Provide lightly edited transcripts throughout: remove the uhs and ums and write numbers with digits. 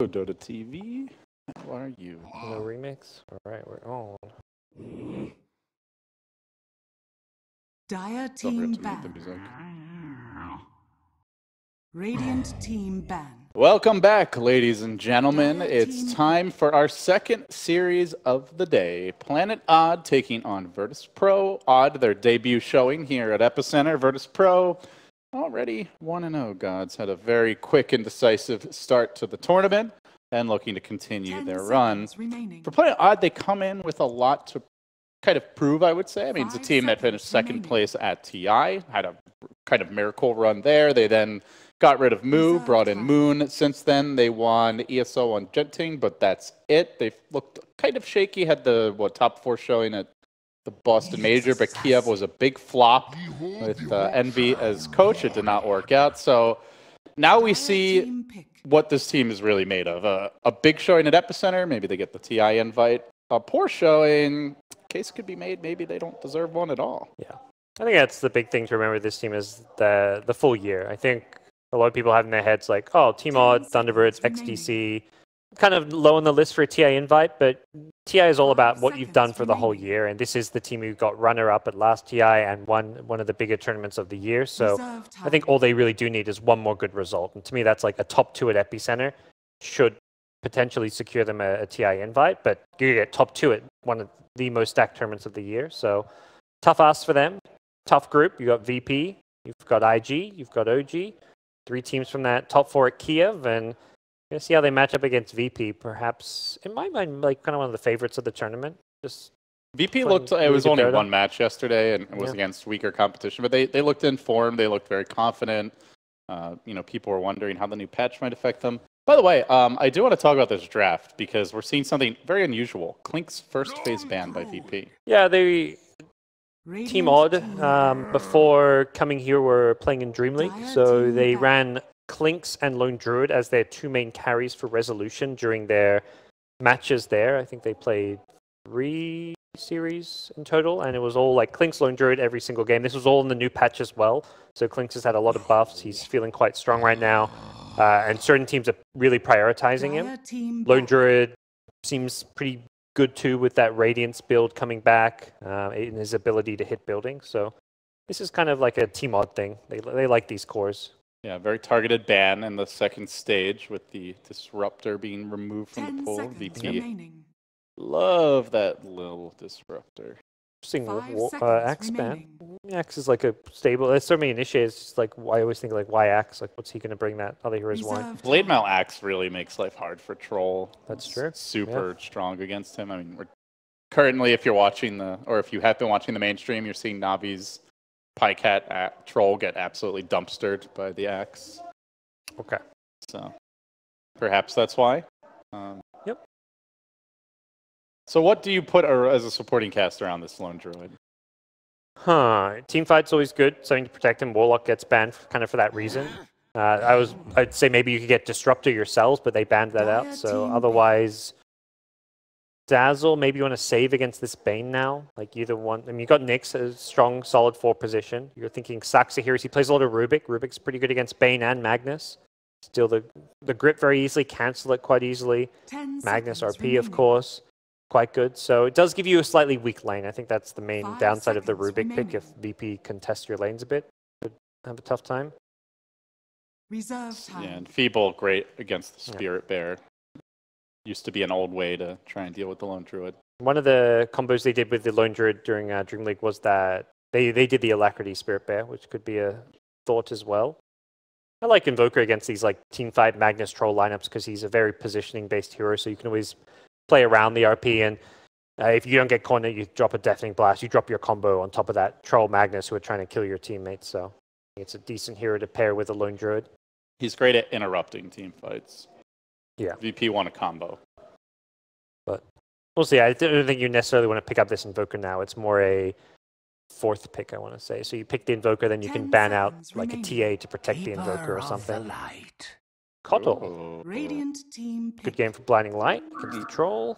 Dota TV, how are you? No remix? Alright, we're on. Dire team ban. Radiant team ban. Welcome back, ladies and gentlemen. It's time for our second series of the day. Planet Odd taking on Virtus.Pro. Odd, their debut showing here at Epicenter. Virtus.Pro already 1-0, gods. Had a very quick and decisive start to the tournament and looking to continue their run. For Planet Odd, they come in with a lot to kind of prove, I would say. I mean, it's a team that finished second place at TI, had a kind of miracle run there. They then got rid of Moo, brought in Moon. Since then, they won ESO on Genting, but that's it. They looked kind of shaky, had the top 4 showing at the Boston Major, but Kiev was a big flop with Envy as coach. It did not work out. So now we see what this team is really made of. A big showing at Epicenter, maybe they get the TI invite. A poor showing, case could be made, maybe they don't deserve one at all. Yeah, I think that's the big thing to remember. This team is the full year. I think a lot of people have in their heads like, oh, Team Odd, Thunderbirds, XDC, kind of low on the list for a TI invite, but TI is all about what you've done for the whole year, and this is the team who got runner-up at last TI and won one of the bigger tournaments of the year, so I think all they really do need is one more good result, and to me that's like a top 2 at Epicenter should potentially secure them a TI invite, but you get top 2 at one of the most stacked tournaments of the year, so tough ask for them, tough group. You got VP, you've got IG, you've got OG, 3 teams from that top 4 at Kiev, and you're gonna see how they match up against VP. Perhaps, in my mind, like kind of one of the favorites of the tournament. Just VP looked. It was only one match yesterday, and it was against weaker competition. But they looked in form. They looked very confident. You know, people were wondering how the new patch might affect them. By the way, I do want to talk about this draft because we're seeing something very unusual. Klink's first phase ban by VP. Yeah, they. Team Odd, before coming here, were playing in Dream League, so they ran Klinks and Lone Druid as their 2 main carries for Resolution during their matches there. I think they played 3 series in total, and it was all like Klinks, Lone Druid every single game. This was all in the new patch as well, so Klinks has had a lot of buffs. He's feeling quite strong right now, and certain teams are really prioritizing him. Lone Druid seems pretty good too with that Radiance build coming back and his ability to hit buildings. So this is kind of like a Team Odd thing. They like these cores. Yeah, very targeted ban in the second stage with the Disruptor being removed from the pool. VP. Love that little Disruptor. Interesting Axe ban. Axe is like a stable. There's so many initiators. It's like I always think like why Axe? Like what's he going to bring that other heroes want? Blade Mail Axe really makes life hard for Troll. That's true. Super strong against him. I mean, we're currently, if you're watching if you have been watching the mainstream, you're seeing Navi's Pycat Troll get absolutely dumpstered by the Axe. Okay. So perhaps that's why. Yep. So what do you put as a supporting cast around this Lone Druid? Teamfight's always good. Something to protect him. Warlock gets banned kind of for that reason. I'd say maybe you could get Disruptor yourselves, but they banned that out. So otherwise, Dazzle, maybe you want to save against this Bane now. Like either one. I mean, you got Nyx, a strong, solid 4 position. You're thinking Saxa here. He plays a lot of Rubik. Rubik's pretty good against Bane and Magnus. Steal the grip very easily, cancel it quite easily. Magnus RP, of course. Quite good. So it does give you a slightly weak lane. I think that's the main downside of the Rubik pick. If VP can test your lanes a bit, could have a tough time. Reserve time. Yeah, and Feeble, great against the Spirit Bear. Used to be an old way to try and deal with the Lone Druid. One of the combos they did with the Lone Druid during Dream League was that they did the Alacrity Spirit Bear, which could be a thought as well. I like Invoker against these like Teamfight Magnus Troll lineups because he's a very positioning-based hero, so you can always play around the RP, and if you don't get cornered, you drop a Deafening Blast, you drop your combo on top of that Troll Magnus who are trying to kill your teammates, so it's a decent hero to pair with a Lone Druid. He's great at interrupting team fights. Yeah. VP won a combo. But we'll see. I don't think you necessarily want to pick up this Invoker now. It's more a 4th pick, I want to say. So you pick the Invoker, then you can ban out like a TA to protect the Invoker or something. Kotal. Radiant team Good game for Blinding Light against the Troll.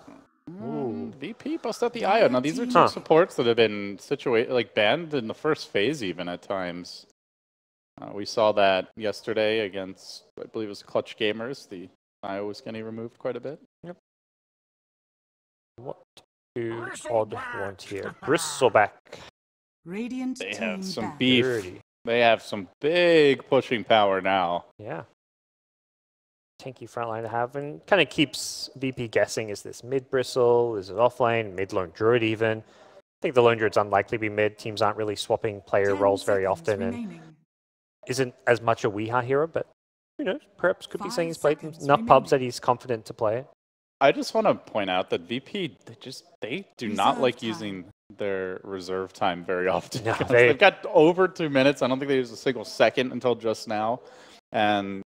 Ooh. VP bust out the IO. Now these are 2 supports that have been banned in the first phase even at times. We saw that yesterday against, I believe it was Clutch Gamers, the I was getting removed quite a bit. Yep. What do Odd want here? Bristleback. Radiant They team have some banned. beef. Dirty. They have some big pushing power now. Yeah. Tanky front line to have, and kind of keeps VP guessing, is this mid Bristle, is it offlane, mid lone druid even? I think the lone druid's unlikely to be mid. Teams aren't really swapping player 10 roles very seconds often remaining. and isn't as much a Weeha hero, but who knows? Perhaps could be 5 saying he's played seconds enough pubs that remaining. he's confident to play it. I just want to point out that VP, they do not Reserve like time. using their reserve time very often. No, because they- they've got over 2 minutes. I don't think they used a single second until just now. And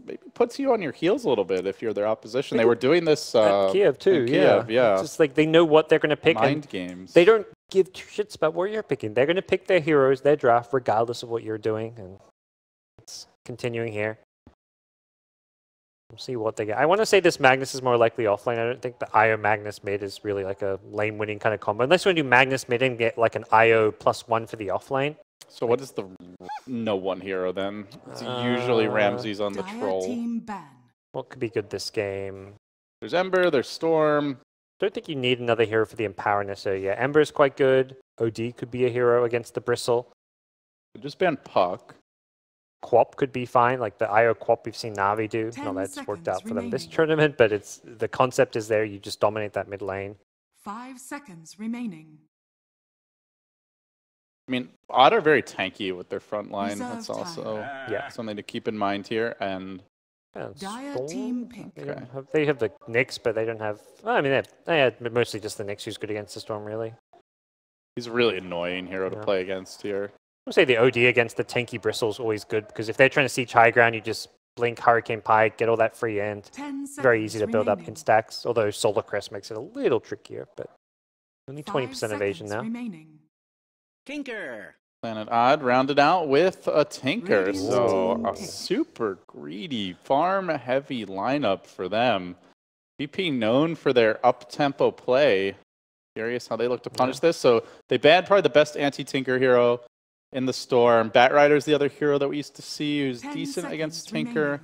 maybe puts you on your heels a little bit if you're their opposition. They were doing this At Kiev too, in Kiev, yeah. It's just like they know what they're going to pick. Mind And games. they don't give two shits about what you're picking. They're going to pick their heroes, their draft, regardless of what you're doing. And it's continuing here. We'll see what they get. I want to say this Magnus is more likely offlane. I don't think the IO Magnus mid is really like a lane winning kind of combo. Unless you want to do Magnus mid and get like an IO +1 for the offlane. So what is the no one hero then? It's usually Ramses on the Dire troll. team ban. What could be good this game? There's Ember, there's Storm. Don't think you need another hero for the Empower necessarily. Yeah, Ember is quite good. OD could be a hero against the Bristle. Just ban Puck. Quap could be fine, like the IO Quap we've seen Na'Vi do. 10 Not that it's worked seconds out for them this remaining. tournament, but it's the concept is there. You just dominate that mid lane. 5 seconds remaining. I mean, Odd are very tanky with their front line. Reserve That's time. also Yeah. something to keep in mind here. And And Dire Storm, team pick. They, don't have, they have the Nyx, but they don't have. Well, I mean, they had mostly just the Nyx who's good against the Storm, really. he's a really annoying hero to Yeah. play against here. I would say the OD against the tanky Bristle is always good because if they're trying to siege high ground, you just blink Hurricane Pike, get all that free end. 10 seconds Very easy to build up remaining. in stacks, although Solar Crest makes it a little trickier, but only 5 20% evasion seconds now. remaining. Tinker. Planet Odd rounded out with a Tinker. Radiant So team a pick. super greedy, farm-heavy lineup for them. VP known for their up-tempo play. Curious how they look to punish this. So they banned probably the best anti-Tinker hero in the Storm. Batrider's the other hero that we used to see who's 10 decent against seconds Tinker.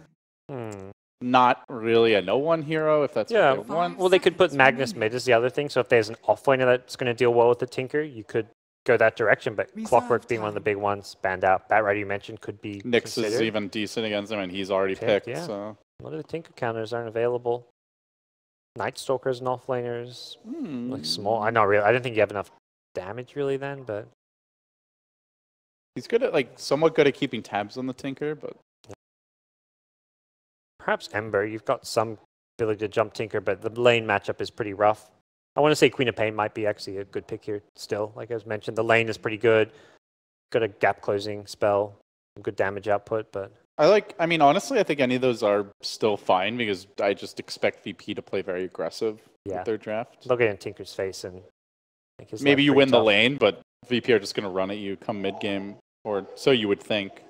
remaining. Not really a no-one hero if that's Yeah, what they want. well, they could put seconds Magnus remaining. mid as the other thing, so if there's an offlaner that's going to deal well with the Tinker, you could go that direction, but Reserve Clockwork being one of the time. big ones, banned out. Batrider you mentioned could be Nyx considered. is even decent against him, and he's already Picked, picked. yeah. So A lot of the Tinker counters aren't available. Night Stalkers and offlaners, like small. I not really. I don't think you have enough damage really then, but he's good at somewhat good at keeping tabs on the Tinker, but perhaps Ember. You've got some ability to jump Tinker, but the lane matchup is pretty rough. I want to say Queen of Pain might be actually a good pick here still. Like I was mentioned, the lane is pretty good. Got a gap closing spell, good damage output, but I mean, honestly, I think any of those are still fine because I just expect VP to play very aggressive Yeah. with their draft. they'll get in Tinker's face and make his Maybe life you pretty win the tough. lane, but VP are just going to run at you come mid-game, or so you would think.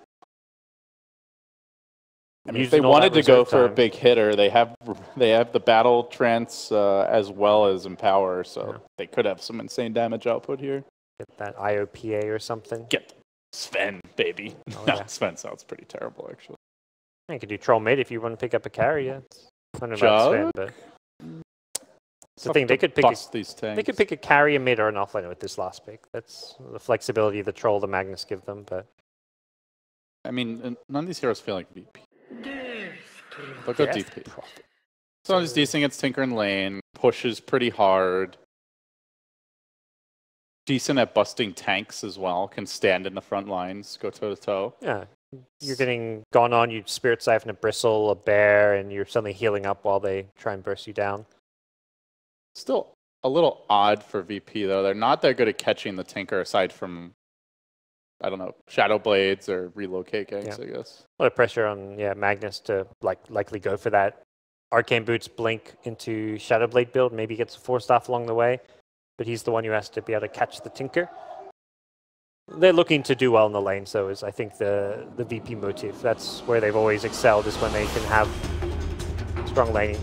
I mean, if they Using all that wanted to go reserve for a time. big hitter, they have the battle trance as well as empower, so Yeah. they could have some insane damage output here. Get that IOPA or something. Get Sven, baby. Oh, No, yeah. Sven sounds pretty terrible, actually. You could do Troll mid if you want to pick up a carry. Yeah, it's I don't know about Sven, Jug? but it's the Tough thing. They to could pick a, bust these tanks. they could pick a carry, a mid, or an offlaner with this last pick. That's the flexibility the Troll, the Magnus give them. But I mean, none of these heroes feel like VP. They'll go Death DP. Prophet. So he's decent against Tinker and Lane, pushes pretty hard. Decent at busting tanks as well, can stand in the front lines, go toe to toe. Yeah, you're getting gone on. You Spirit Siphon a Bristle, a Bear, and you're suddenly healing up while they try and burst you down. Still a little odd for VP though. They're not that good at catching the Tinker aside from, I don't know, Shadow Blades or relocate ganks, Yeah. I guess. A lot of pressure on Magnus to likely go for that Arcane Boots blink into Shadow Blade build. Maybe gets a 4-staff along the way, but he's the one who has to be able to catch the Tinker. They're looking to do well in the lane, so is I think the VP motive. That's where they've always excelled, is when they can have strong laning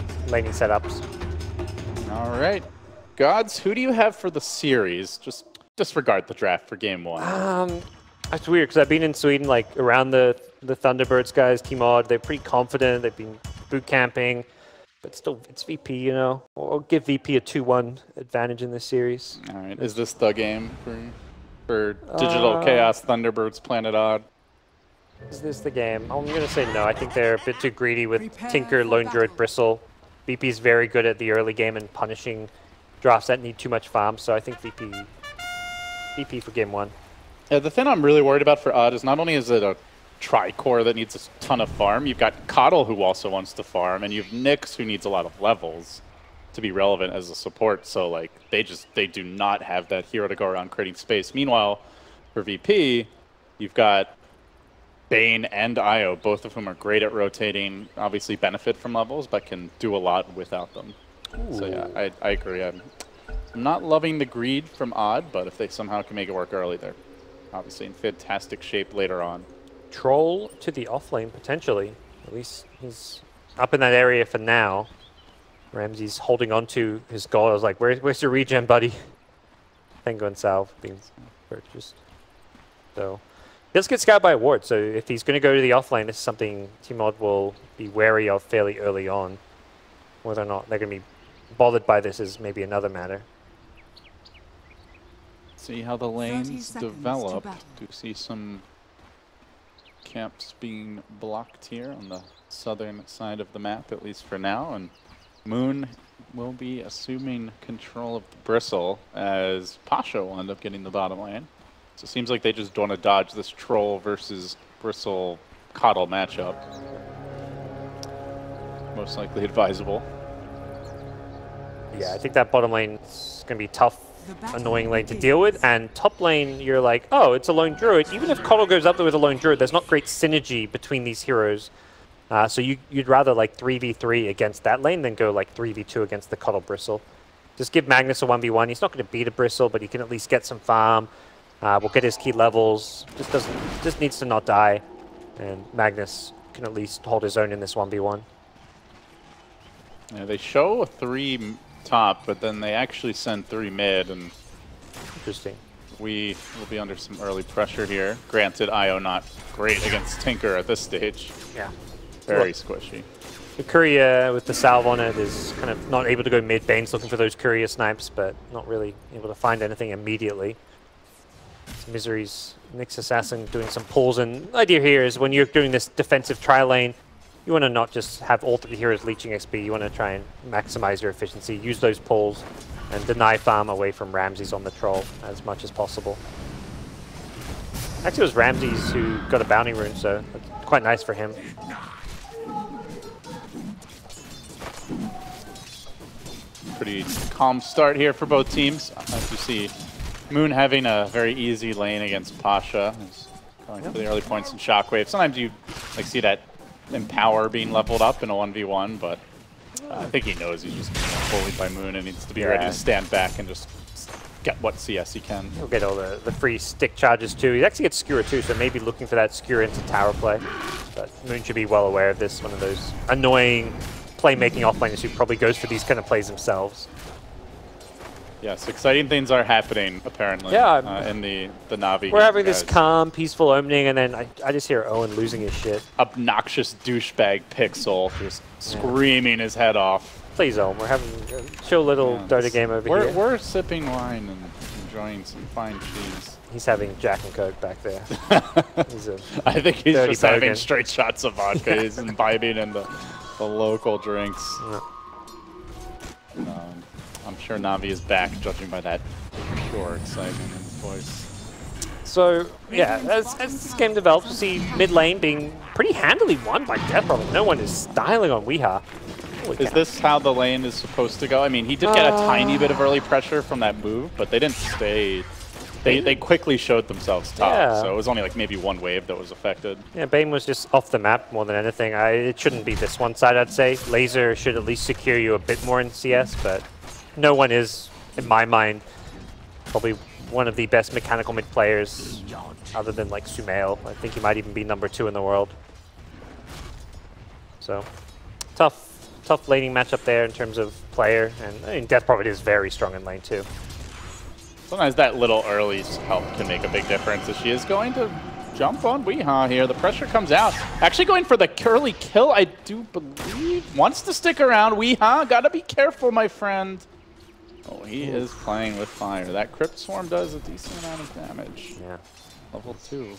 setups. All right. Gods, who do you have for the series? Just disregard the draft for game one. It's weird because I've been in Sweden, like around the Thunderbirds guys, Team Odd. They're pretty confident. They've been boot camping, but still, it's VP, you know. I'll give VP a 2-1 advantage in this series. All right, is this the game for Digital Chaos Thunderbirds Planet Odd? Is this the game? I'm going to say no. I think they're a bit too greedy with Tinker, Lone Druid, Bristle. VP is very good at the early game and punishing drafts that need too much farm, so I think VP for game 1. Yeah, the thing I'm really worried about for Odd is not only is it a tri-core that needs a ton of farm, you've got Coddle who also wants to farm, and you have Nyx who needs a lot of levels to be relevant as a support, so like they do not have that hero to go around creating space. Meanwhile, for VP, you've got Bane and Io, both of whom are great at rotating, obviously benefit from levels, but can do a lot without them. Ooh. So yeah, I agree. I'm not loving the greed from Odd, but if they somehow can make it work early, they're obviously in fantastic shape later on. Troll to the offlane, potentially. At least he's up in that area for now. Ramsey's holding on to his goal. I was like, where's your regen, buddy? Penguin and Salve being purchased. So he does get scouted by a ward, so if he's going to go to the offlane, this is something Team-Odd will be wary of fairly early on. Whether or not they're going to be bothered by this is maybe another matter. See how the lanes develop. Do see some camps being blocked here on the southern side of the map, at least for now, and Moon will be assuming control of the Bristle as Pasha will end up getting the bottom lane. So it seems like they just don't want to dodge this Troll versus Bristle Coddle matchup. Most likely advisable. Yeah, I think that bottom lane is going to be tough, annoying lane to deal with, and top lane you're like, oh, it's a lone druid. Even if Coddle goes up there with a lone druid, there's not great synergy between these heroes. So you'd rather like 3v3 against that lane than go like 3v2 against the Coddle Bristle. Just give Magnus a 1v1. He's not going to beat a Bristle, but he can at least get some farm. We'll get his key levels. Just needs to not die, and Magnus can at least hold his own in this 1v1. Yeah, they show a 3 top, but then they actually send 3 mid, and interesting. We will be under some early pressure here. Granted, Io not great against Tinker at this stage. Yeah. Very squishy. The Courier with the salve on it is kind of not able to go mid. Bane's looking for those Courier snipes, but not really able to find anything immediately. Misery's Nyx Assassin doing some pulls, and the idea here is when you're doing this defensive tri lane, you want to not just have all 3 heroes leeching XP, you want to try and maximize your efficiency, use those pulls, and deny farm away from Ramses on the Troll as much as possible. Actually, it was Ramses who got a bounty rune, so that's quite nice for him. Pretty calm start here for both teams. As you see, Moon having a very easy lane against Pasha. He's going for the early points in Shockwave. Sometimes you like see that Empower being leveled up in a 1v1, but I think he knows he's just bullied by Moon and needs to be ready to stand back and just get what CS he can. He'll get all the free stick charges too. He actually gets Skewer too, so maybe looking for that Skewer into tower play. But Moon should be well aware of this. One of those annoying playmaking offlaners who probably goes for these kind of plays themselves. Yes, exciting things are happening, apparently, in the Na'Vi. We're having this calm, peaceful opening, and then I just hear Owen losing his shit. Obnoxious douchebag Pixel just screaming his head off. Please, Owen, we're having a chill little Dota game over here. We're sipping wine and enjoying some fine cheese. He's having Jack and Coke back there. I think he's just bogan. having straight shots of vodka. He's imbibing in the local drinks. I'm sure Na'Vi is back, judging by that pure excitement in his voice. So, yeah, as this game develops, we'll see mid lane being pretty handily won by Death. No one is styling on Weeha. Is this how the lane is supposed to go? I mean, he did get a tiny bit of early pressure from that move, but they didn't stay. They quickly showed themselves top, so it was only like maybe one wave that was affected. Yeah, Bane was just off the map more than anything. It shouldn't be this one side, I'd say. Laser should at least secure you a bit more in CS, but no one is, in my mind, probably one of the best mechanical mid players other than like Sumail. I think he might even be #2 in the world. So, tough laning matchup there in terms of player, and I mean, Death Prophet is very strong in lane too. Sometimes that little early help can make a big difference. If she is going to jump on Weehaw here. The pressure comes out. Actually going for the early kill, I do believe. Wants to stick around. Weehaw, gotta be careful, my friend. Oh, he is playing with fire. That Crypt Swarm does a decent amount of damage. Yeah. Level 2.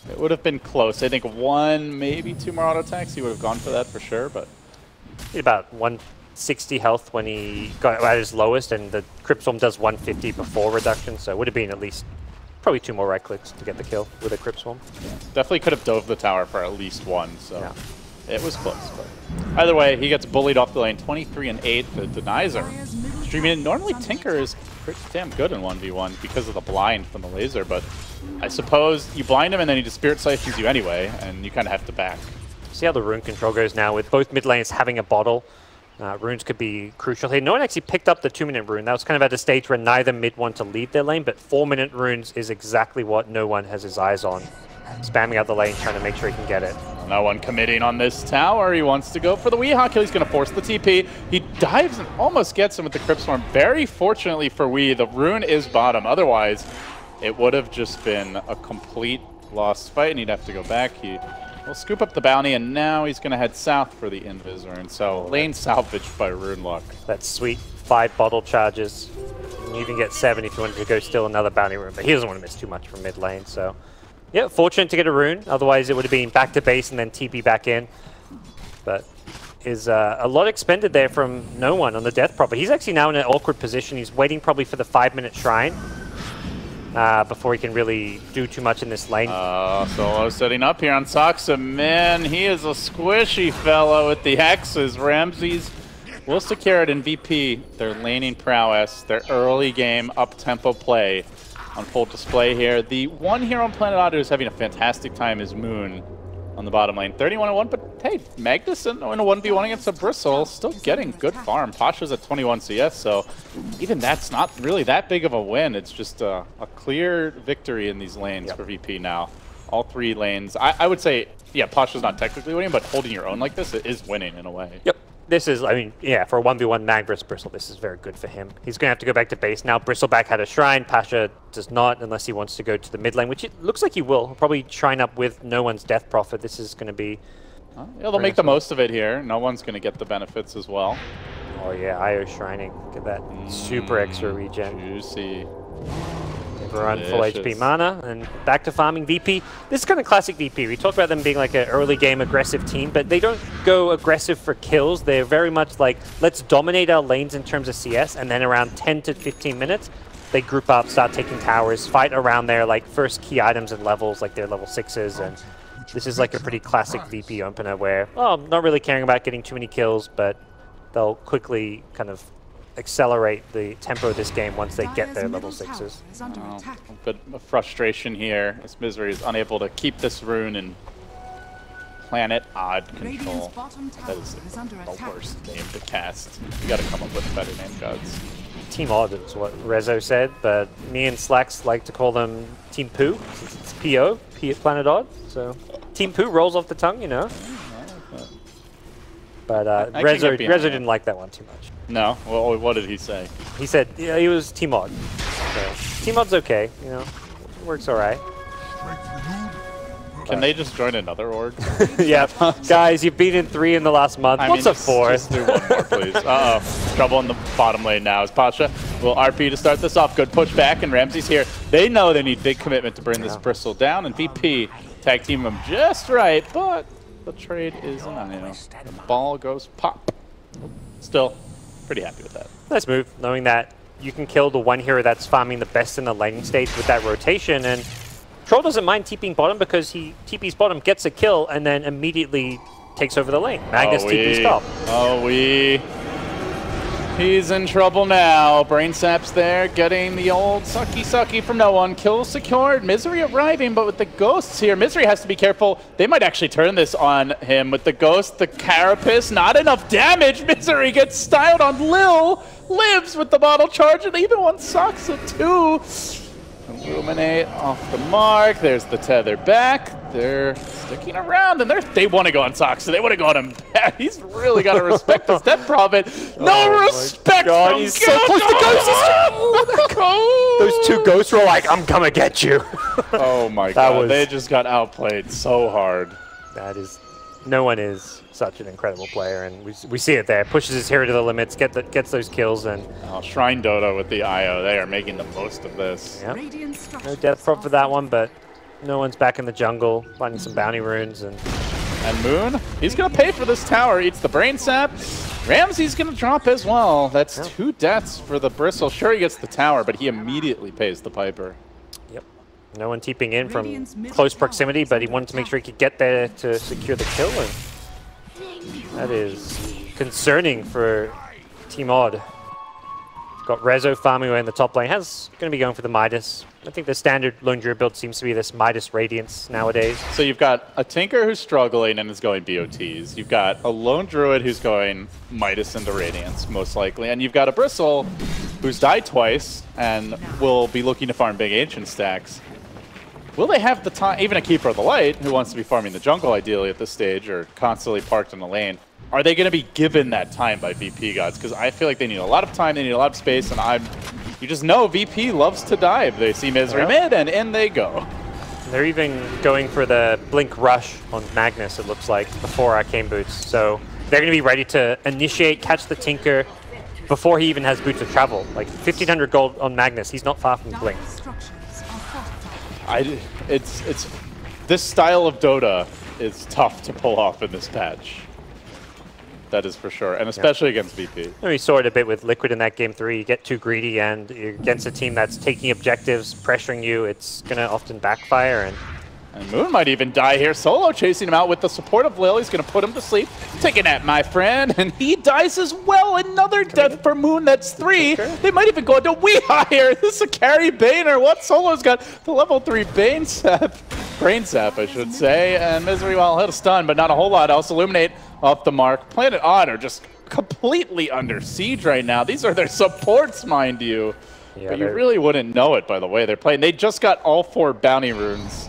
It would have been close. I think 1, maybe 2 more auto attacks. He would have gone for that for sure, but... He had about 160 health when he got at his lowest, and the Crypt Swarm does 150 before reduction, so it would have been at least probably 2 more right clicks to get the kill with a Crypt Swarm. Yeah. Definitely could have dove the tower for at least 1, so... Yeah. It was close, but either way, he gets bullied off the lane. 23 and 8. The denies are streaming in. Normally, Tinker is pretty damn good in 1v1 because of the blind from the laser, but I suppose you blind him and then he just Spirit Siphons you anyway, and you kind of have to back. See how the rune control goes now with both mid lanes having a bottle. Runes could be crucial here. No one actually picked up the 2-minute rune. That was kind of at a stage where neither mid want to leave their lane, but 4-minute runes is exactly what no one has his eyes on. Spamming out the lane, trying to make sure he can get it. No one committing on this tower. He wants to go for the Weehaw kill. He's going to force the TP. He dives and almost gets him with the Crypt Swarm. Very fortunately for Wee, the rune is bottom. Otherwise, it would have just been a complete lost fight, and he'd have to go back. He will scoop up the bounty, and now he's going to head south for the Invis rune. So lane salvaged by Rune Luck. That sweet 5 bottle charges. You even get 7 if you wanted to go steal another bounty rune, but he doesn't want to miss too much from mid lane, so... Yeah, fortunate to get a rune. Otherwise, it would have been back to base and then TP back in. But is a lot expended there from no one on the death prop. But he's actually now in an awkward position. He's waiting probably for the 5-minute shrine before he can really do too much in this lane. Solo setting up here on Soxa. Man, he is a squishy fellow with the X's. Ramses will secure it in VP. Their laning prowess, their early game up-tempo play on full display here. The one hero on Planet Odd who's having a fantastic time is Moon on the bottom lane. 31-1, but hey, Magnus in a 1v1 against a Bristle, still getting good farm. Pasha's at 21 CS, so even that's not really that big of a win. It's just a clear victory in these lanes for VP now. All 3 lanes. I would say, yeah, Pasha's not technically winning, but holding your own like this is winning in a way. Yep. This is, I mean, yeah, for a 1v1 Mag versus Bristle, this is very good for him. He's going to have to go back to base now. Bristleback had a shrine. Pasha does not, unless he wants to go to the mid lane, which it looks like he will. He'll probably shrine up with no one's death prophet. This is going to be... yeah, they'll make the most of it here. No one's going to get the benefits as well. Oh yeah, IO shrining. Look at that. Super extra regen. Juicy. Run full HP mana and back to farming VP. This is kind of classic VP. We talked about them being like an early game aggressive team, but they don't go aggressive for kills. They're very much like, let's dominate our lanes in terms of CS, and then around 10 to 15 minutes, they group up, start taking towers, fight around their like first key items and levels, like their level 6s, and this is like a pretty classic VP opener where, well, not really caring about getting too many kills, but they'll quickly kind of accelerate the tempo of this game once they get their level 6s. A bit of frustration here as Misery is unable to keep this rune in Planet Odd control. That is the worst name to cast. You gotta come up with a better name, gods. Team Odd is what Rezo said, but me and Slacks like to call them Team Poo, since it's P.O., P at Planet Odd, so Team Poo rolls off the tongue, you know. But Rezo didn't like that one too much. No? Well, what did he say? He said, yeah, he was Team Odd. So, Team Odd's okay, you know, works alright. Can they just join another org? Yeah, guys, you've beaten 3 in the last month. What's a 4th? Just do one more, please. Uh-oh. Trouble in the bottom lane now as Pasha will RP to start this off. Good push back, and Ramsey's here. They know they need big commitment to bring this Bristle down, and VP tag team them just right, but the trade is an IO. The ball goes pop. Still, pretty happy with that. Nice move, knowing that you can kill the one hero that's farming the best in the laning stage with that rotation, and Troll doesn't mind TPing bottom because he TPs bottom, gets a kill, and then immediately takes over the lane. Magnus TPs top. He's in trouble now. Brain Sap's there, getting the old sucky from no one. Kill secured. Misery arriving, but with the ghosts here, Misery has to be careful. They might actually turn this on him with the ghost, the carapace. Not enough damage. Misery gets styled on Lil. Lives with the bottle charge, and even one sucks it too. Illuminate off the mark. There's the tether back. They're sticking around, and they want to go on Sox, so they want to go on him. He's really got to respect this death prophet. No respect from he's so close to ghosts. Those two ghosts were like, I'm coming to get you. Oh my god, they just got outplayed so hard. That is, no one is such an incredible player, and we see it there. Pushes his hero to the limits, gets those kills, and Shrine Dodo with the IO. They are making the most of this. Yep. No death prop for that one, but no one's back in the jungle, finding some bounty runes, and Moon, he's gonna pay for this tower. Eats the brain sap. Ramsey's gonna drop as well. That's 2 deaths for the Bristle. Sure, he gets the tower, but he immediately pays the Piper. Yep. No one teeping in from close proximity, but he wanted to make sure he could get there to secure the kill, and that is concerning for Team Odd. Got Rezo farming away in the top lane. Going to be going for the Midas. I think the standard Lone Druid build seems to be this Midas Radiance nowadays. So you've got a Tinker who's struggling and is going BOTs. You've got a Lone Druid who's going Midas into Radiance, most likely. And you've got a Bristle who's died twice and will be looking to farm big Ancient stacks. Will they have the time, even a Keeper of the Light, who wants to be farming the jungle ideally at this stage, or constantly parked in the lane, are they going to be given that time by VP gods? Because I feel like they need a lot of time, they need a lot of space, and you just know VP loves to dive. They see Misery mid, and in they go. They're even going for the Blink Rush on Magnus, it looks like, before Arcane Boots. So they're going to be ready to initiate, catch the Tinker before he even has Boots of Travel. Like 1,500 gold on Magnus, he's not far from Blink. This style of Dota is tough to pull off in this patch. That is for sure, and especially against VP. And we saw it a bit with Liquid in that game 3. You get too greedy, and you're against a team that's taking objectives, pressuring you, it's going to often backfire. And Moon might even die here. Solo chasing him out with the support of Lil. He's going to put him to sleep. Take a nap, my friend. And he dies as well. Another death for Moon. That's 3. They might even go into Weehaw here. This is a carry Bane or what? Solo's got the level 3 Bane sap. Brain sap, I should say. And Misery, well, hit a stun, but not a whole lot else. Illuminate off the mark. Planet Odd are just completely under siege right now. These are their supports, mind you. Yeah, but you really wouldn't know it by the way they're playing. They just got all 4 bounty runes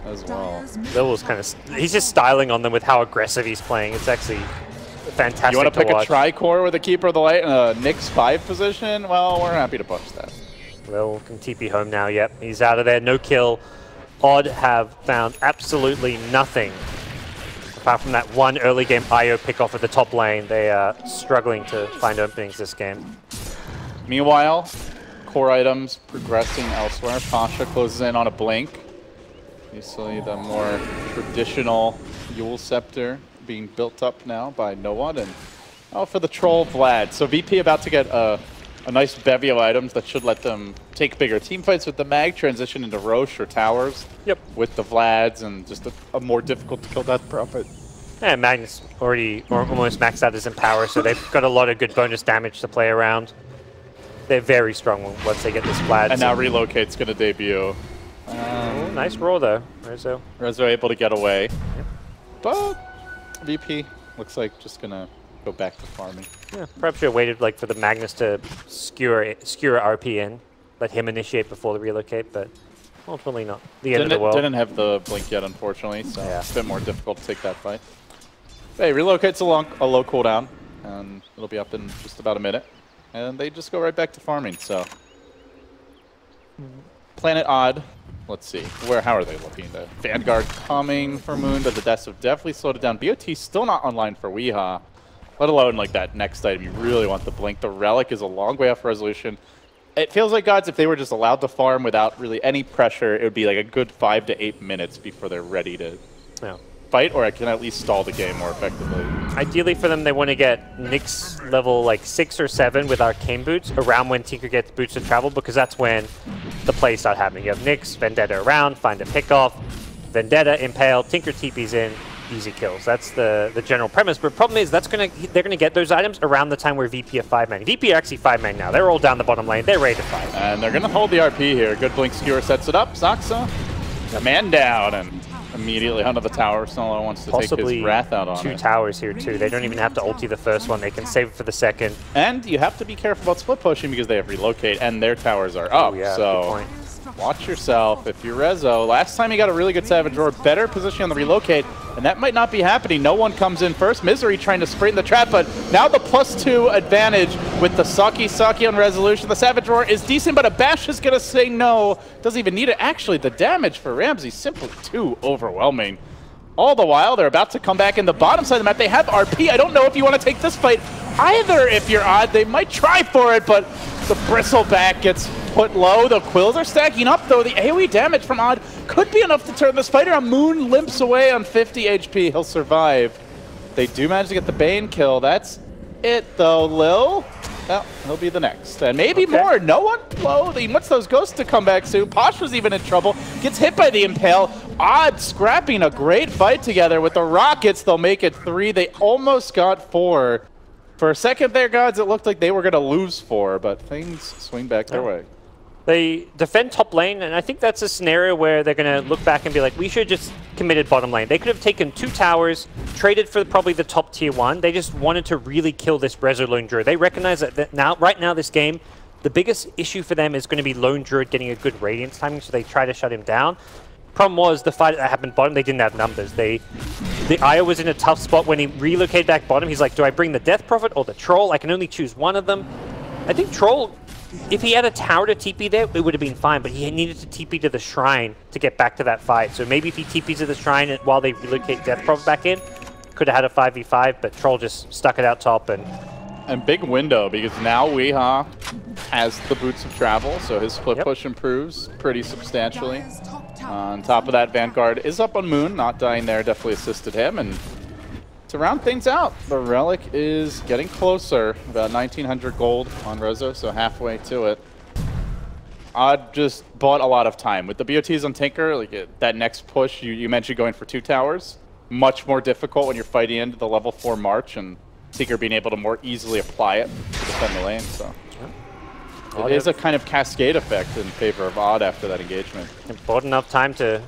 as well. Lil's kind of, he's just styling on them with how aggressive he's playing. It's actually fantastic. You want to pick watch. a Tricore with a Keeper of the Light in a Nyx 5 position? Well, we're happy to push that. Lil can TP home now. Yep, he's out of there. No kill. Odd have found absolutely nothing. Apart from that one early game IO pick off at the top lane, they are struggling to find openings this game. Meanwhile, core items progressing elsewhere. Pasha closes in on a Blink. You see the more traditional Yule Scepter being built up now by Noad, and for the Troll Vlad. So VP about to get a nice bevy of items that should let them take bigger team fights with the Mag, transition into Roche or Towers. Yep. With the Vlads and just a more difficult to kill Death Prophet. Yeah, Magnus already almost maxed out his Empower, so they've got a lot of good bonus damage to play around. They're very strong once they get this Vlad. And now Relocate's going to debut. Nice roll though, Rezo. Rezo able to get away. Yep. But VP looks like just going to go back to farming. Yeah, perhaps you waited like for the Magnus to skewer RP in, let him initiate before the Relocate, but ultimately not the end of the world. Didn't have the Blink yet, unfortunately, so it's a bit more difficult to take that fight. But hey, Relocate's a low cooldown, and it'll be up in just about a minute. And they just go right back to farming, so. Planet Odd, let's see, how are they looking? The Vanguard coming for Moon, but the deaths have definitely slowed it down. BOT still not online for Weehaw, let alone like that next item. You really want the Blink. The Relic is a long way off resolution. It feels like gods, if they were just allowed to farm without really any pressure, it would be like a good 5 to 8 minutes before they're ready to fight, or I can at least stall the game more effectively. Ideally for them, they want to get Nyx level like 6 or 7 with Arcane Boots around when Tinker gets Boots of Travel, because that's when the plays start happening. You have Nyx, Vendetta around, find a pick off, Vendetta, Impale, Tinker TP's in, easy kills. That's the general premise. But the problem is they're gonna get those items around the time where VP are 5-man. VP are actually 5-man now. They're all down the bottom lane. They're ready to fight. And they're gonna hold the RP here. Good Blink Skewer sets it up. Zaxa, a man down and immediately onto the tower. Solo wants to take his wrath out on it. 2 towers here too. They don't even have to ulti the first one. They can save it for the second. And you have to be careful about split pushing because they have Relocate and their towers are up. Oh, yeah, so good point. watch yourself. If you're Rezo, last time he got a really good Savage Roar, better position on the relocate, and that might not be happening. No one comes in first. Misery trying to spring the trap, but now the +2 advantage with the Saki on resolution. The Savage Roar is decent, but a Bash is going to say no. Doesn't even need it. Actually, the damage for Ramsey simply too overwhelming. All the while, they're about to come back in the bottom side of the map. They have RP. I don't know if you want to take this fight either if you're Odd. They might try for it, but the Bristleback gets put low. The Quills are stacking up, though. The AoE damage from Odd could be enough to turn this fight around. Moon limps away on 50 HP. He'll survive. They do manage to get the Bane kill. That's it, though. Lil, well, he'll be the next. And maybe more. No one low. He wants those ghosts to come back soon. Posh was even in trouble. Gets hit by the Impale. Odd scrapping a great fight together with the Rockets. They'll make it 3. They almost got 4. For a second there, gods, it looked like they were going to lose 4, but things swing back their way. They defend top lane, and I think that's a scenario where they're going to look back and be like, we should have just committed bottom lane. They could have taken 2 towers, traded for probably the top tier 1. They just wanted to really kill this Rezo Lone Druid. They recognize that right now this game, the biggest issue for them is going to be Lone Druid getting a good Radiance timing, so they try to shut him down. Problem was, the fight that happened bottom, they didn't have numbers. The Io was in a tough spot when he relocated back bottom. He's like, do I bring the Death Prophet or the Troll? I can only choose one of them. I think Troll, if he had a tower to TP there, it would have been fine, but he needed to TP to the Shrine to get back to that fight. So maybe if he TPs to the Shrine while they relocate Death Prophet back in, could have had a 5v5, but Troll just stuck it out top. And big window, because now Weehaw has the Boots of Travel, so his split push improves pretty substantially. On top of that, Vanguard is up on Moon, not dying there, definitely assisted him. And to round things out, the Relic is getting closer, about 1900 gold on Rezo, so halfway to it. Odd just bought a lot of time. With the BOTs on Tinker, like that next push, you mentioned going for 2 towers, much more difficult when you're fighting into the level 4 March, and Tinker being able to more easily apply it to defend the lane, so. It is a kind of cascade effect in favor of Odd after that engagement. They bought enough time to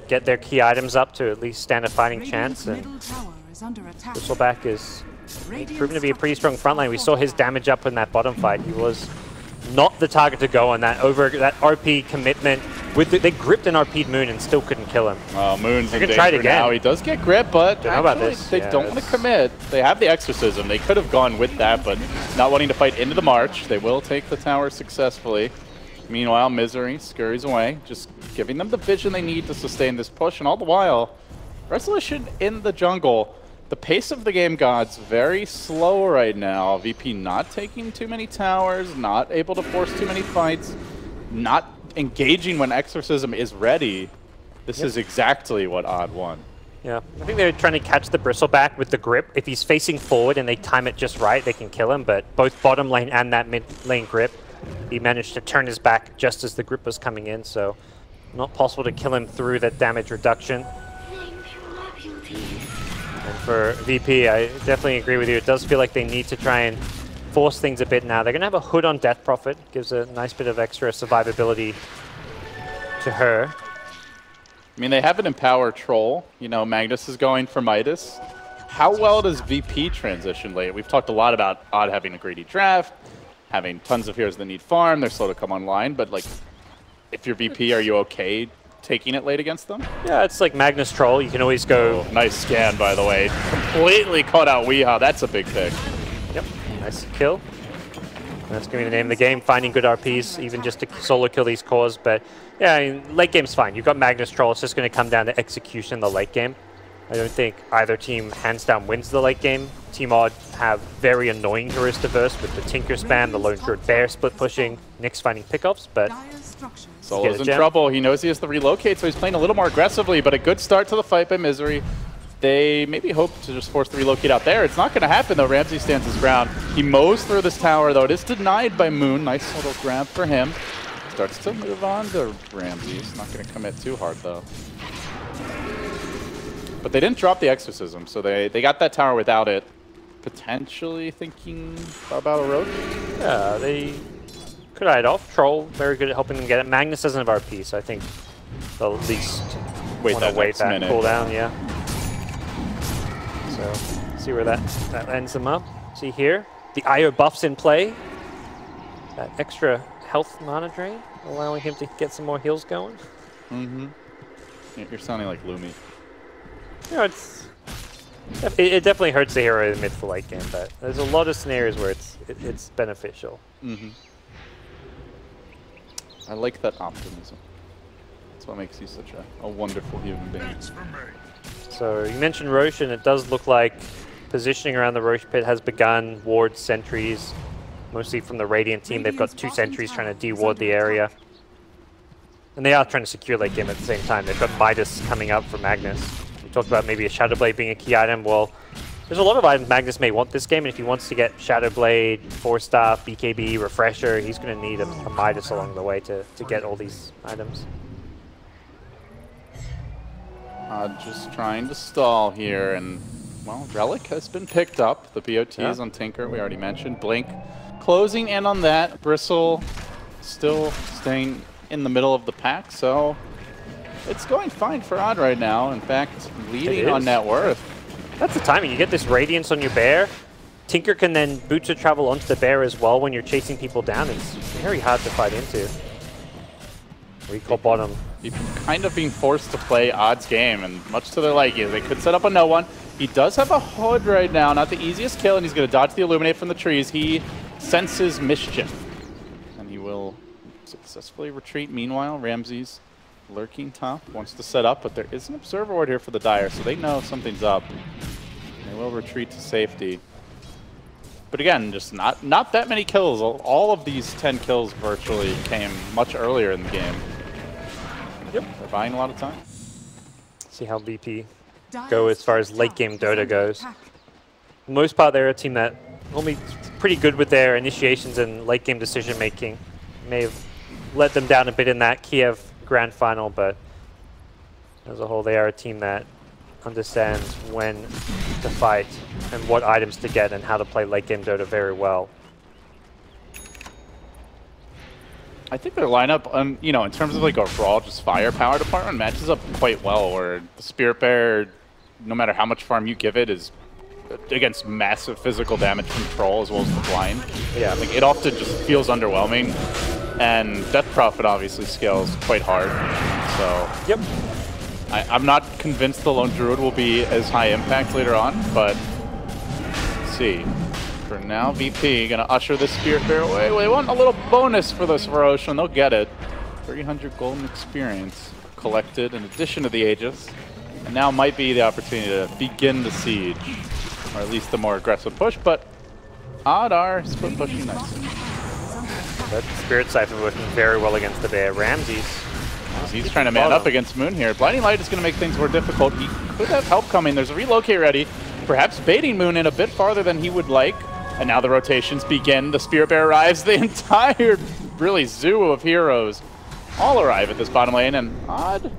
get their key items up to at least stand a fighting chance, and Bristleback is proven to be a pretty strong front line. We saw his damage up in that bottom fight. He was not the target to go on that RP commitment. They gripped an RP'd Moon and still couldn't kill him. Moon's in danger now. He does get grip, but actually, they don't want to commit. They have the Exorcism. They could have gone with that, but not wanting to fight into the March. They will take the tower successfully. Meanwhile, Misery scurries away, just giving them the vision they need to sustain this push. And all the while, Resolution in the jungle. The pace of the game, gods, very slow right now. VP not taking too many towers, not able to force too many fights, not engaging when Exorcism is ready. This is exactly what Odd won. Yeah, I think they're trying to catch the Bristleback with the grip. If he's facing forward and they time it just right, they can kill him, but both bottom lane and that mid lane grip, he managed to turn his back just as the grip was coming in, so not possible to kill him through that damage reduction. And for VP, I definitely agree with you. It does feel like they need to try and force things a bit now. They're going to have a Hood on Death Prophet. Gives a nice bit of extra survivability to her. I mean, they have an Empower Troll. You know, Magnus is going for Midas. How well does VP transition late? We've talked a lot about Odd having a greedy draft, having tons of heroes that need farm. They're slow to come online, but like, if you're VP, are you okay taking it late against them? Yeah, it's like Magnus Troll. You can always go... Oh, nice scan, by the way. Completely caught out Weehaw. That's a big pick. Yep, nice kill. That's going to be the name of the game, finding good RPs, even just to solo kill these cores. But yeah, I mean, late game's fine. You've got Magnus Troll. It's just going to come down to execution in the late game. I don't think either team hands down wins the late game. Team Odd have very annoying heroes to verse with the Tinker spam, the Lone Druid Bear split pushing, Nyx finding pickoffs, but Solo's in trouble. He knows he has to relocate, so he's playing a little more aggressively, but a good start to the fight by Misery. They maybe hope to just force the relocate out there. It's not going to happen, though. Ramsey stands his ground. He mows through this tower, though. It is denied by Moon. Nice little grab for him. Starts to move on to Ramsey. He's not going to commit too hard, though. But they didn't drop the Exorcism, so they got that tower without it. Potentially thinking about a road? Yeah, they could hide off. Troll, very good at helping them get it. Magnus doesn't have RP, so I think they'll at least wait that cooldown, yeah. So, see where that ends them up. See here, the IO buff's in play. That extra health mana drain. allowing him to get some more heals going. Mm-hmm. You're sounding like Lumi. You know, it definitely hurts the hero in the mid to late game, but there's a lot of scenarios where it's beneficial. Mm-hmm. I like that optimism. That's what makes you such a wonderful human being. So you mentioned Roche, and it does look like positioning around the Roche pit has begun. Ward sentries, mostly from the Radiant team. They've got 2 sentries trying to de-ward the area. And they are trying to secure late game at the same time. They've got Midas coming up for Magnus. We talked about maybe a Shadow Blade being a key item. Well, there's a lot of items Magnus may want this game, and if he wants to get Shadow Blade, 4-star, BKB, Refresher, he's going to need a Midas along the way to get all these items. Just trying to stall here, and, well, Relic has been picked up. The BOTs on Tinker, we already mentioned. Blink closing in on that. Bristle still staying in the middle of the pack, so it's going fine for Odd right now. In fact, leading on net worth. That's the timing. You get this Radiance on your bear. Tinker can then boot to travel onto the bear as well when you're chasing people down. It's very hard to fight into. Recall bottom. You've kind of being forced to play Odd's game, and much to their liking. They could set up a no one. He does have a hood right now, not the easiest kill, and he's going to dodge the Illuminate from the trees. He senses mischief, and he will successfully retreat. Meanwhile, Ramsey's lurking top, wants to set up, but there is an Observer Ward here for the Dire, so they know something's up. They will retreat to safety. But again, just not that many kills. All of these 10 kills virtually came much earlier in the game. Yep, they're buying a lot of time. See how VP go as far as late game Dota goes. For the most part, they're a team that normally pretty good with their initiations and late game decision making. May have let them down a bit in that Kiev grand final, but as a whole, they are a team that understands when to fight and what items to get and how to play late game Dota very well. I think their lineup, you know, in terms of like overall just firepower department, matches up quite well. Where the Spirit Bear, no matter how much farm you give it, is against massive physical damage control as well as the blind. Yeah, like it often just feels underwhelming, and Death Prophet obviously scales quite hard. So yep, I'm not convinced the Lone Druid will be as high impact later on, but let's see. For now, VP gonna usher the Spirit Bear away. They want a little bonus for this Roche, and they'll get it. 300 golden experience collected in addition to the Aegis. And now might be the opportunity to begin the siege, or at least the more aggressive push, but Odd are split pushing nicely. That Spirit Siphon working very well against the Bear. He's trying to man up against Moon here. Blinding Light is going to make things more difficult. He could have help coming. There's a relocate ready, perhaps baiting Moon in a bit farther than he would like. And now the rotations begin. The Spirit Bear arrives. The entire, really, zoo of heroes all arrive at this bottom lane. And Odd,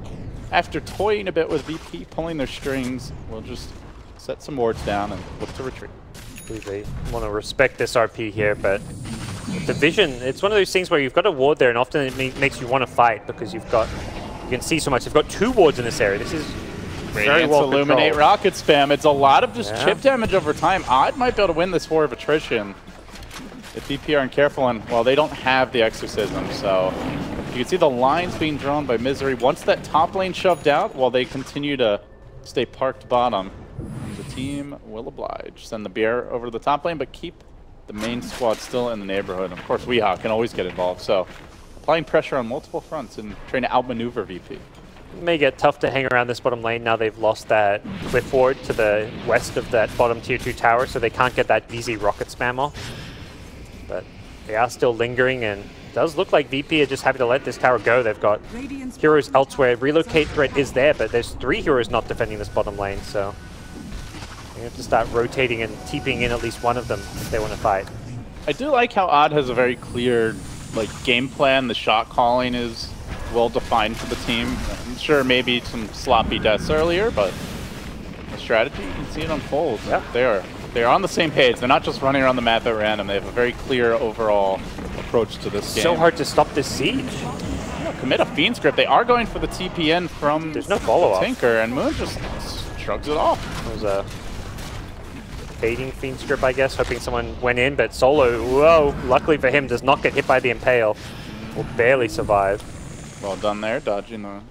after toying a bit with VP, pulling their strings, will just set some wards down and look to retreat. I believe they want to respect this RP here, but the vision, it's one of those things where you've got a ward there, and often it makes you want to fight because you can see so much. They've got 2 wards in this area. This is very well Illuminate Rocket Spam. It's a lot of just chip damage over time. Odd might be able to win this war of attrition if VP aren't careful, and well, they don't have the Exorcism, so you can see the lines being drawn by Misery. Once that top lane shoved out, while they continue to stay parked bottom, the team will oblige. Send the Bear over to the top lane, but keep the main squad still in the neighborhood. Of course, Weehawk can always get involved, so applying pressure on multiple fronts and trying to outmaneuver VP. It may get tough to hang around this bottom lane now they've lost that cliff ward to the west of that bottom tier 2 tower, so they can't get that easy rocket spam off. But they are still lingering, and it does look like VP are just happy to let this tower go. They've got heroes elsewhere. Relocate threat is there, but there's 3 heroes not defending this bottom lane, so you have to start rotating and TPing in at least one of them if they want to fight. I do like how Odd has a very clear game plan. The shot calling is well defined for the team. I'm sure maybe some sloppy deaths earlier, but the strategy, you can see it unfold. Yeah, they are on the same page. They're not just running around the map at random. They have a very clear overall approach to this game. So hard to stop this siege. Yeah, commit a Fiend Script. They are going for the TPN from There's no follow-up. Tinker, and Moon just shrugs it off. It was a baiting Fiend Script, I guess, hoping someone went in, but Solo, whoa, luckily for him, does not get hit by the Impale. will barely survive. Well done there, dodging the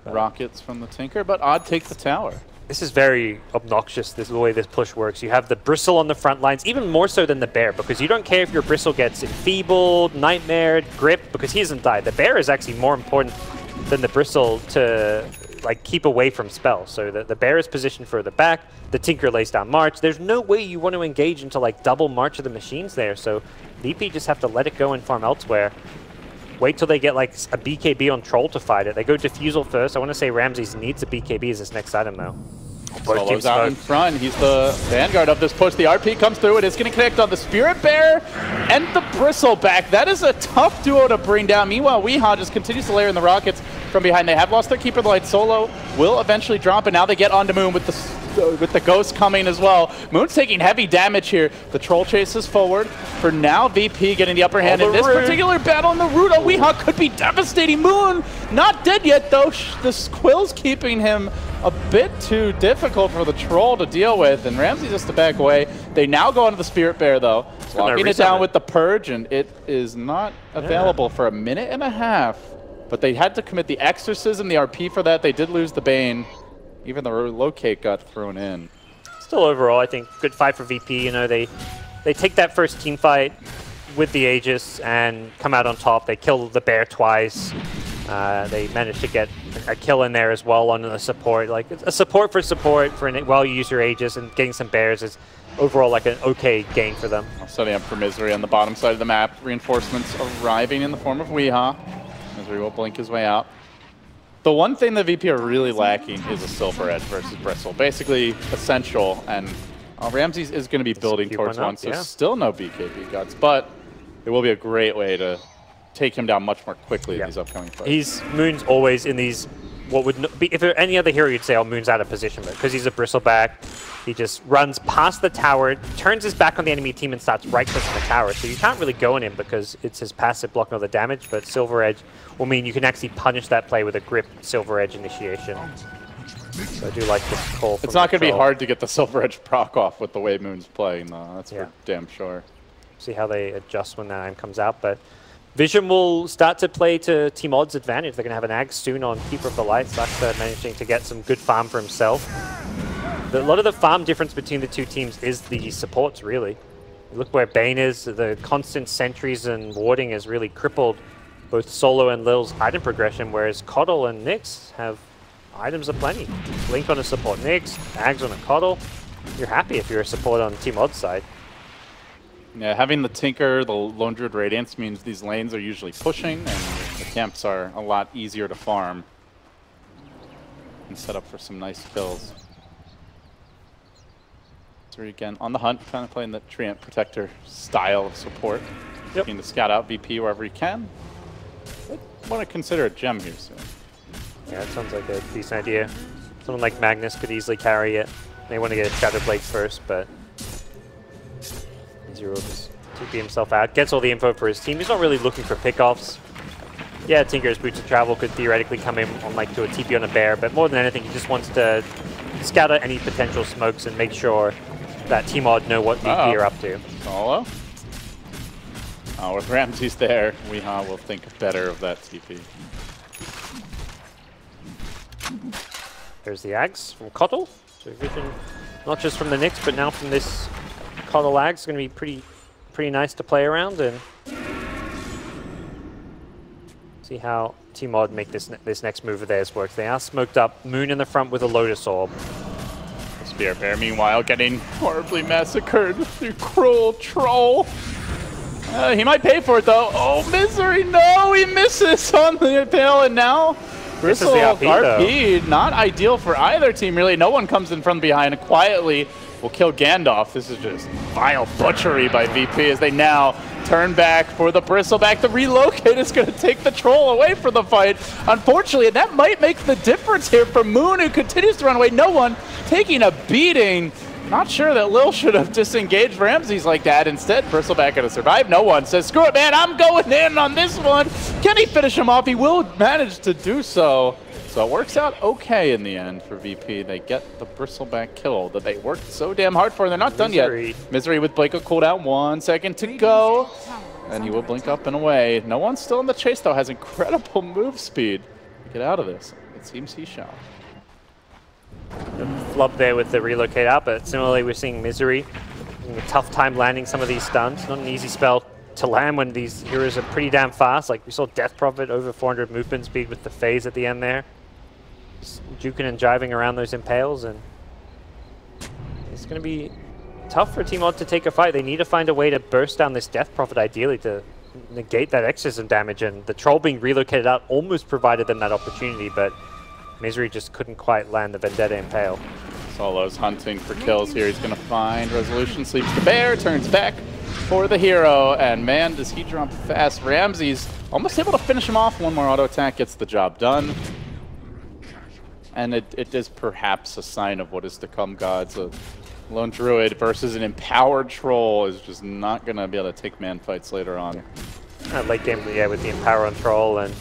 rockets from the Tinker, but Odd takes the tower. This is very obnoxious, this is the way this push works. You have the Bristle on the front lines, even more so than the Bear, because you don't care if your Bristle gets enfeebled, nightmared, grip, because he doesn't die. The Bear is actually more important than the Bristle to like keep away from spells. So the Bear is positioned further back, the Tinker lays down March. There's no way you want to engage into like double March of the machines there, so VP just have to let it go and farm elsewhere. Wait till they get like a BKB on Troll to fight it. They go Diffusal first. I want to say Ramses needs a BKB as his next item though. Solo's out in front. He's the vanguard of this push. The RP comes through. It is going to connect on the Spirit Bear and the Bristleback. That is a tough duo to bring down. Meanwhile, Weehaw just continues to layer in the rockets from behind. They have lost their Keeper of the Light. Solo will eventually drop, and now they get onto Moon with the Ghost coming as well. Moon's taking heavy damage here. The Troll chases forward. For now, VP getting the upper hand in this particular battle, and the root of Weehaw could be devastating. Moon not dead yet, though. The Quill's keeping him a bit too difficult for the Troll to deal with, and Ramsey just to back away. They now go onto the Spirit Bear, though, locking it down with the Purge, and it is not available for a minute and a half. But they had to commit the Exorcism, the RP for that. They did lose the Bane. Even the Locate got thrown in. Still overall, I think, good fight for VP. You know, they take that first team fight with the Aegis and come out on top. They kill the Bear twice. They managed to get a kill in there as well on the support. Like, a support for while you use your Aegis, and getting some Bears is overall like an okay gain for them. Setting up for Misery on the bottom side of the map. Reinforcements arriving in the form of Weehaw. Misery will blink his way out. The one thing that VP are really lacking is a Silver Edge versus Bristle. Basically essential, and Ramses is going to be building towards one, so still no BKB guts, but it will be a great way to take him down much more quickly in these upcoming fights. Moon's always in these, what would be, if there were any other hero you'd say, oh, Moon's out of position, but because he's a Bristleback, he just runs past the tower, turns his back on the enemy team and starts right-clicking the tower, so you can't really go on him because it's his passive blocking all the damage, but Silver Edge will mean you can actually punish that play with a grip Silver Edge initiation. So I do like this call from It's not going to be hard to get the Silver Edge proc off with the way Moon's playing, though. That's for damn sure. See how they adjust when that item comes out, but Vision will start to play to Team Odd's advantage. They're going to have an Ag soon on Keeper of the Light. Saxter managing to get some good farm for himself. A lot of the farm difference between the two teams is the supports, really. Look where Bane is. The constant sentries and warding has really crippled both Solo and Lil's item progression, whereas Coddle and Nyx have items aplenty. Blink on a support Nyx, Ags on a Coddle. You're happy if you're a support on Team Odd's side. Yeah, having the Tinker, the Lone Druid Radiance means these lanes are usually pushing, and the camps are a lot easier to farm and set up for some nice kills. So again, on the hunt, kind of playing the Treant Protector style of support. Looking to scout out VP wherever he can. I want to consider a gem here soon. Yeah, it sounds like a decent idea. Someone like Magnus could easily carry it. They want to get a Shadow Blade first, but Zero just TP himself out. Gets all the info for his team. He's not really looking for pickoffs. Yeah, Tinker's Boots of Travel could theoretically come in on like to a TP on a Bear, but more than anything, he just wants to scout out any potential smokes and make sure that Team Odd know what VP are up to. Solo? Oh, with Ramses there, Weehaw will think better of that TP. There's the Ags from Coddle. So Vision, not just from the Nyx, but now from this Coddle Ags, is going to be pretty nice to play around, and see how Team Odd make this next move of theirs work. They are smoked up. Moon in the front with a Lotus Orb. Spirit Bear, meanwhile, getting horribly massacred through cruel Troll. He might pay for it, though. Oh, Misery, no! He misses on the tail, and now Bristle RP, not ideal for either team, really. No one comes in from behind and quietly will kill Gandalf. This is just vile butchery by VP as they now turn back for the Bristleback. The relocate is going to take the Troll away from the fight, unfortunately, and that might make the difference here for Moon, who continues to run away. No one taking a beating. Not sure that Lil should have disengaged Ramses like that. Instead, Bristleback going to survive. No one says, screw it, man, I'm going in on this one. Can he finish him off? He will manage to do so. So it works out okay in the end for VP. They get the Bristleback kill that they worked so damn hard for, and they're not done yet. Misery with Blake cooldown, 1 second to go. and he will blink up and away. No one's still in the chase, though. Has incredible move speed to get out of this. It seems he shall. Flub there with the relocate out, but similarly we're seeing Misery having a tough time landing some of these stuns. Not an easy spell to land when these heroes are pretty damn fast. Like we saw Death Prophet over 400 movement speed with the phase at the end there. Just juking and jiving around those impales, and it's going to be tough for Team Odd to take a fight. They need to find a way to burst down this Death Prophet ideally to negate that exorcism damage, and the Troll being relocated out almost provided them that opportunity, but Misery just couldn't quite land the Vendetta Impale. Solo's hunting for kills here. He's going to find Resolution, sleeps the bear, turns back for the hero, and man, does he drop fast. Ramsey's almost able to finish him off. One more auto attack gets the job done. And it is perhaps a sign of what is to come, gods. A lone druid versus an empowered troll is just not going to be able to take man fights later on. Yeah. Late game, yeah, with the empower on troll, and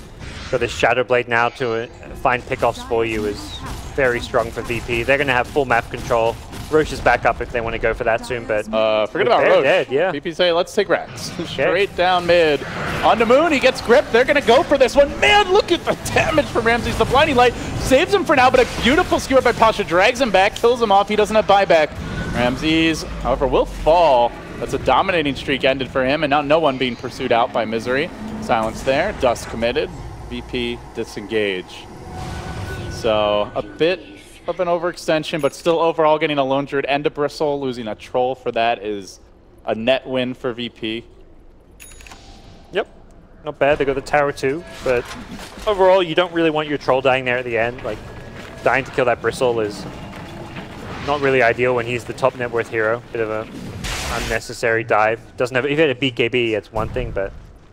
got this Shadow Blade now to find pickoffs for you is very strong for VP. They're going to have full map control. Roche is back up if they want to go for that soon, but forget about Roche. Dead, yeah. VP say, let's take Rax. Straight down mid. On the Moon, he gets gripped. They're going to go for this one. Man, look at the damage from Ramses. The Blinding Light saves him for now, but a beautiful skewer by Pasha drags him back, kills him off. He doesn't have buyback. Ramses, however, will fall. That's a dominating streak ended for him, and now no one being pursued out by Misery. Silence there. Dust committed. VP disengage. So a bit of an overextension, but still overall getting a Lone Druid and a Bristle. Losing a Troll for that is a net win for VP. Yep, not bad. They got the tower too, but overall you don't really want your Troll dying there at the end. Like, dying to kill that Bristle is not really ideal when he's the top net worth hero. Bit of a unnecessary dive. Doesn't have, if he had a BKB, it's one thing, but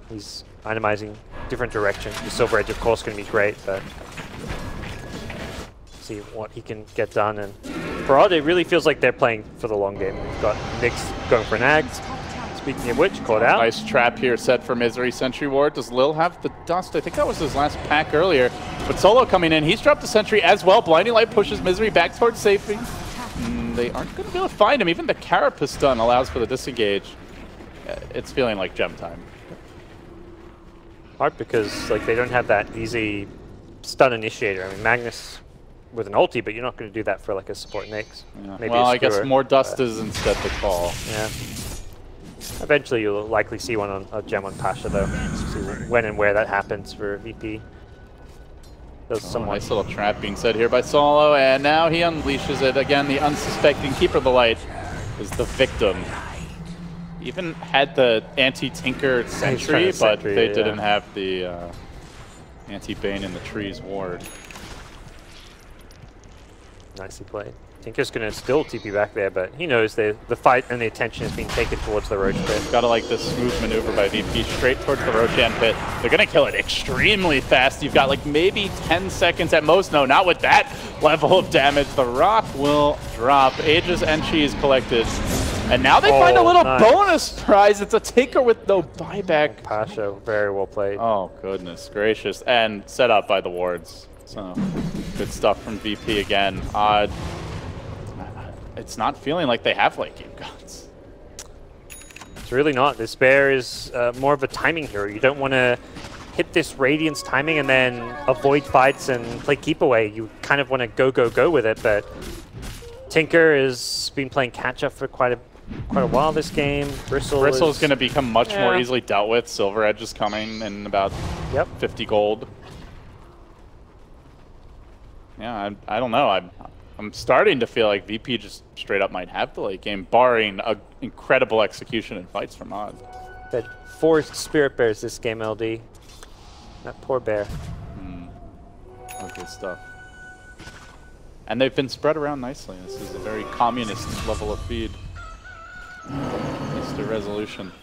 he's itemizing different direction. The Silver Edge, of course, going to be great, but see what he can get done. And for Odd, it really feels like they're playing for the long game. We've got Nyx going for an Ag. Speaking of which, caught out. Nice trap here set for Misery. Sentry Ward. Does Lil have the dust? I think that was his last pack earlier. But Solo coming in. He's dropped the Sentry as well. Blinding Light pushes Misery back towards safety. They aren't going to be able to find him. Even the Carapace stun allows for the disengage. It's feeling like gem time. Hard because like they don't have that easy stun initiator. I mean, Magnus with an ulti, but you're not going to do that for like a support Nyx. Yeah. Maybe well, a I guess skewer, more dust is instead the call. Yeah. Eventually you'll likely see one on a gem on Pasha though. See when and where that happens for VP. Nice little trap being set here by Solo, and now he unleashes it. Again, the unsuspecting Keeper of the Light is the victim. Even had the anti-Tinker Sentry, but they didn't have the anti-Bane in the Trees ward. Nicely played. Tinker's going to still TP back there, but he knows the fight and the attention is being taken towards the Roche pit. Got to like this smooth maneuver by VP straight towards the Roshan pit. They're going to kill it extremely fast. You've got like maybe 10 seconds at most. No, not with that level of damage. The rock will drop. Aegis and Cheese collected. And now they find a little bonus prize. It's a Tinker with no buyback. Pasha, very well played. Oh, goodness gracious. And set up by the wards. So good stuff from VP again. Odd. It's not feeling like they have late game gods. It's really not. This bear is more of a timing hero. You don't want to hit this Radiance timing and then avoid fights and play keep away. You kind of want to go with it, but Tinker has been playing catch up for quite a while this game. Bristle is going to become much more easily dealt with. Silver Edge is coming in about 50 gold. Yeah, I don't know. I'm starting to feel like VP just straight up might have the late game, barring an incredible execution in fights from Odd. But 4 Spirit Bears this game, LD. That poor bear. Good stuff. And they've been spread around nicely. This is a very communist level of feed. Mr. Resolution.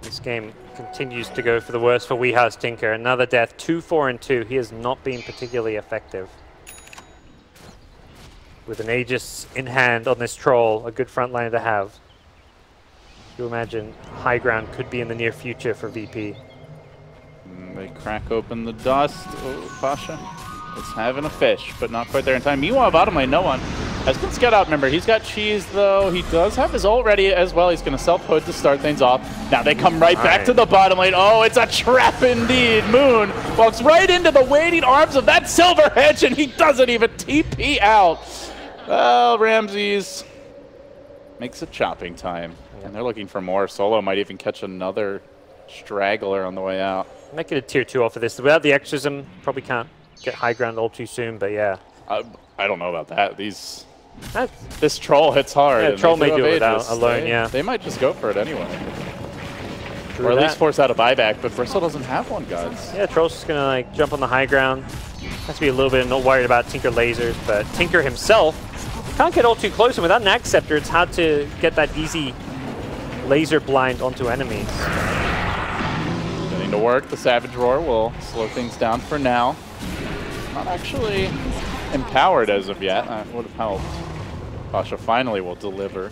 This game continues to go for the worst for Weehouse Tinker. Another death, 2, 4, and 2. He has not been particularly effective. With an Aegis in hand on this Troll, a good frontliner to have. You imagine high ground could be in the near future for VP. They crack open the dust. Oh, Pasha is having a fish, but not quite there in time. Meanwhile, bottom lane, no one. Has been scout out, remember, he's got cheese though. He does have his ult ready as well. He's gonna self-hood to start things off. Now they come right back to the bottom lane. Oh, it's a trap indeed. Moon walks right into the waiting arms of that silver hedge and he doesn't even TP out. Well, Ramses makes it chopping time. And they're looking for more. Solo might even catch another straggler on the way out. Make it a tier 2 off of this. Without the exorcism, probably can't get high ground all too soon, but yeah. I don't know about that. This troll hits hard. Yeah, troll may do it without alone, yeah. They might just go for it anyway. True or at that. least force out a buyback, but Bristol doesn't have one, guys. Yeah, Troll's just gonna like jump on the high ground. Has to be a little bit not worried about Tinker lasers, but Tinker himself can't get all too close, and without an Acceptor, it's hard to get that easy laser blind onto enemies. Getting to work, the Savage Roar will slow things down for now. Not actually empowered as of yet. That would have helped. Pasha finally will deliver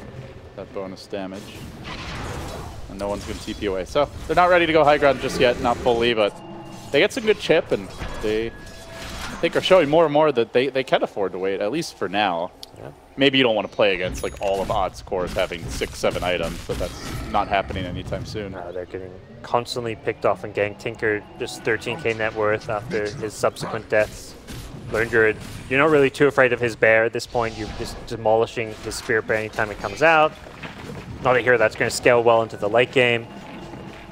that bonus damage. And no one's going to TP away. So they're not ready to go high ground just yet, not fully, but they get some good chip, and they, I think, are showing more and more that they can afford to wait, at least for now. Yeah. Maybe you don't want to play against like all of Odd's cores having 6-7 items, but that's not happening anytime soon. They're getting constantly picked off and getting Tinker just 13k net worth after his subsequent deaths. Lone Druid, you're not really too afraid of his bear at this point. You're just demolishing his Spirit Bear anytime it comes out. Not a hero that's going to scale well into the late game.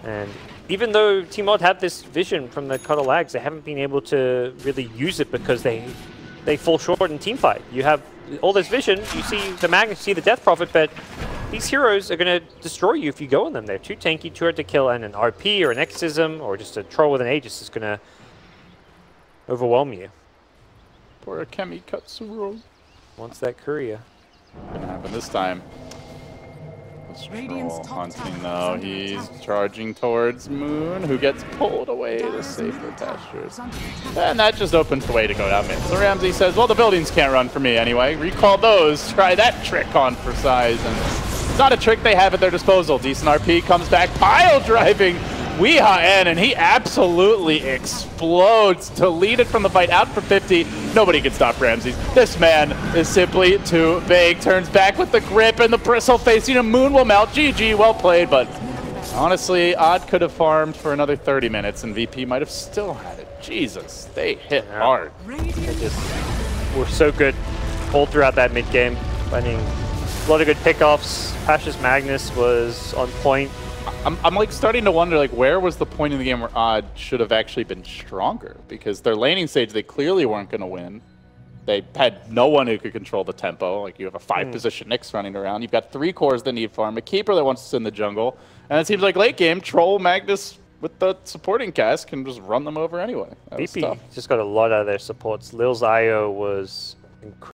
And even though Team Mod had this vision from the Cuddle Lags, they haven't been able to really use it because they fall short in teamfight. You have all this vision, you see the Magnet, you see the Death Prophet, but these heroes are going to destroy you if you go on them. They're too tanky, too hard to kill, and an RP or an Exorcism or just a Troll with an Aegis is going to overwhelm you. Poor Akemi Katsuro. Wants that courier. Gonna happen this time. This Troll hunting though. He's charging towards Moon, who gets pulled away to safer pastures. And that just opens the way to go down mid. So Ramsey says, well, the buildings can't run for me anyway. Recall those. Try that trick on for size. And it's not a trick they have at their disposal. Decent RP comes back, pile driving Weeha in, and he absolutely explodes to lead it from the fight out for 50. Nobody can stop Ramses. This man is simply too big. Turns back with the grip and the bristle facing him. Moon will melt. GG, well played, but honestly, Odd could have farmed for another 30 minutes and VP might have still had it. Jesus, they hit hard. They just were so good all throughout that mid game, finding a lot of good pickoffs. Pasha's Magnus was on point. I'm like starting to wonder, like, where was the point in the game where Odd should have actually been stronger? Because their laning stage, they clearly weren't going to win. They had no one who could control the tempo. Like, you have a 5-position Nyx running around. You've got 3 cores that need farm, a keeper that wants to sit in the jungle. And it seems like late game, Troll, Magnus with the supporting cast can just run them over anyway. VP just got a lot out of their supports. Lil's IO was incredible.